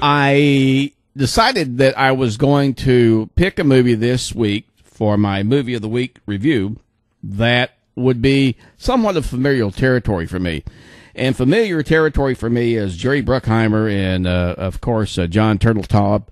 I decided that I was going to pick a movie this week for my Movie of the Week review that would be somewhat of familiar territory for me. And familiar territory for me is Jerry Bruckheimer and, of course, Jon Turteltaub,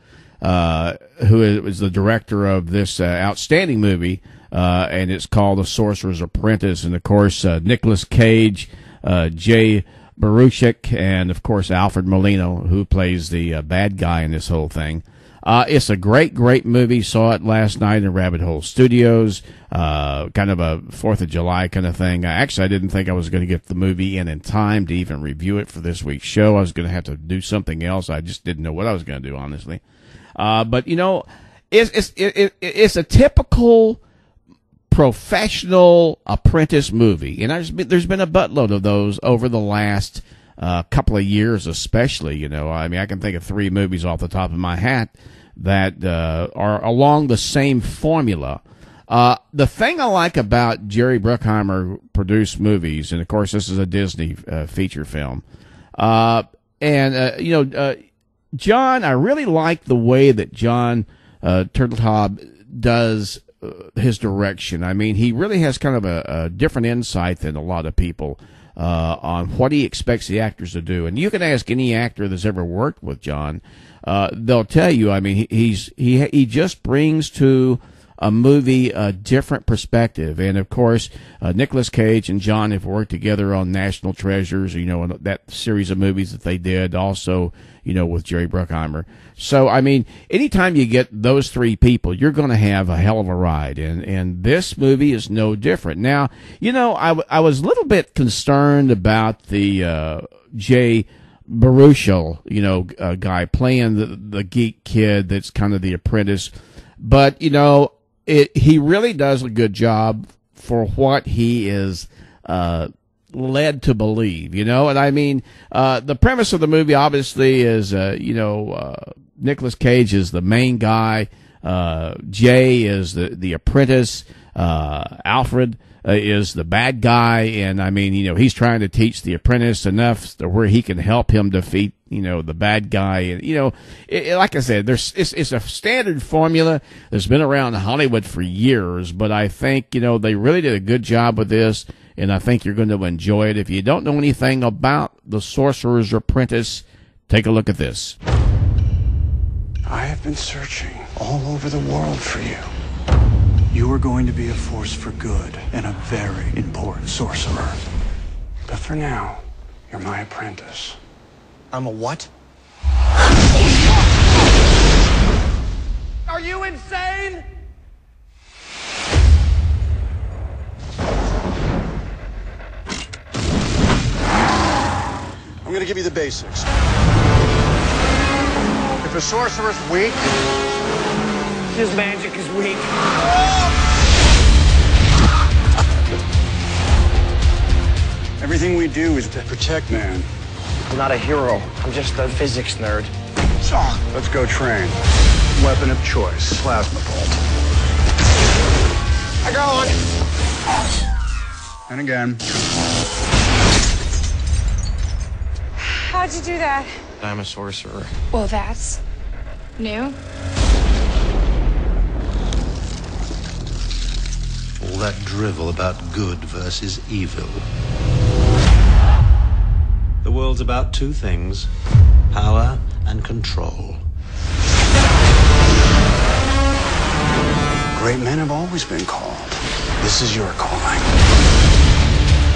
who is the director of this outstanding movie, and it's called The Sorcerer's Apprentice. And, of course, Nicolas Cage, Jay Baruchel, and, of course, Alfred Molina, who plays the bad guy in this whole thing. It's a great, great movie. Saw it last night in Rabbit Hole Studios. Kind of a 4th of July kind of thing. Actually, I didn't think I was going to get the movie in time to even review it for this week's show. I was going to have to do something else. I just didn't know what I was going to do, honestly. But, you know, it's a typical professional apprentice movie. And there's been a buttload of those over the last couple of years, especially. You know, I mean, I can think of 3 movies off the top of my hat that are along the same formula. The thing I like about Jerry Bruckheimer produced movies, and of course this is a Disney feature film, Jon, I really like the way that Jon Turteltaub does his direction. I mean, he really has kind of a different insight than a lot of people on what he expects the actors to do. And you can ask any actor that's ever worked with Jon, they'll tell you. I mean, he just brings to a movie a different perspective. And of course, Nicolas Cage and Jon have worked together on National Treasures, you know, that series of movies that they did also, you know, with Jerry Bruckheimer. So, I mean, anytime you get those 3 people, you're going to have a hell of a ride. And this movie is no different. Now, you know, I was a little bit concerned about the Jay Baruchel, you know, guy playing the geek kid that's kind of the apprentice. But, you know, he really does a good job for what he is led to believe, you know. And I mean, the premise of the movie obviously is, Nicolas Cage is the main guy. Jay is the apprentice. Alfred is the bad guy. And I mean, you know, he's trying to teach the apprentice enough to where he can help him defeat, you know, the bad guy. And, you know, like I said, it's a standard formula that's been around Hollywood for years, but I think, you know, they really did a good job with this, and I think you're going to enjoy it. If you don't know anything about The Sorcerer's Apprentice, take a look at this. I have been searching all over the world for you. You are going to be a force for good and a very important sorcerer. But for now, you're my apprentice. I'm a what? Are you insane? I'm gonna give you the basics. If a sorcerer's weak, His magic is weak. everything we do is to protect man. I'm not a hero. I'm just a physics nerd. Let's go train. Weapon of choice, plasma bolt. I got one. And again. How'd you do that? I'm a sorcerer. Well, that's new. All that drivel about good versus evil. The world's about 2 things: power and control. Great men have always been called. This is your calling.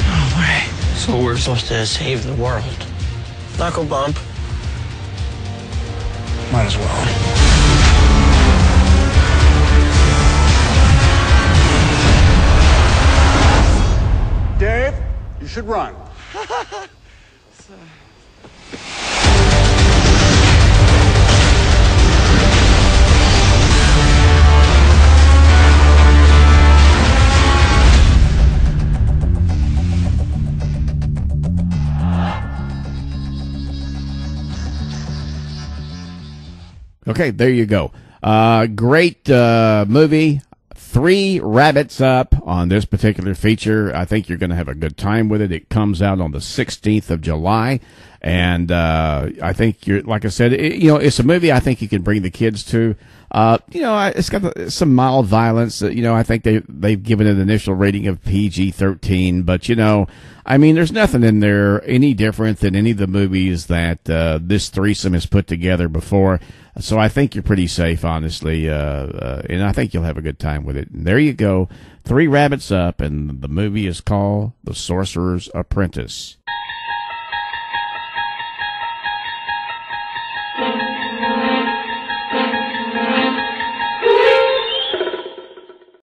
No way. So we're supposed to save the world. Knuckle bump. Might as well. Dave, you should run. Okay, there you go. Great movie. 3 rabbits up on this particular feature. I think you're going to have a good time with it. It comes out on the 16th of July. And I think like I said, it's a movie I think you can bring the kids to. It's got some mild violence. I think they've given it an initial rating of PG-13, but there's nothing in there any different than any of the movies that this threesome has put together before. So I think you're pretty safe, honestly, and I think you'll have a good time with it. And there you go, 3 rabbits up, and the movie is called The Sorcerer's Apprentice.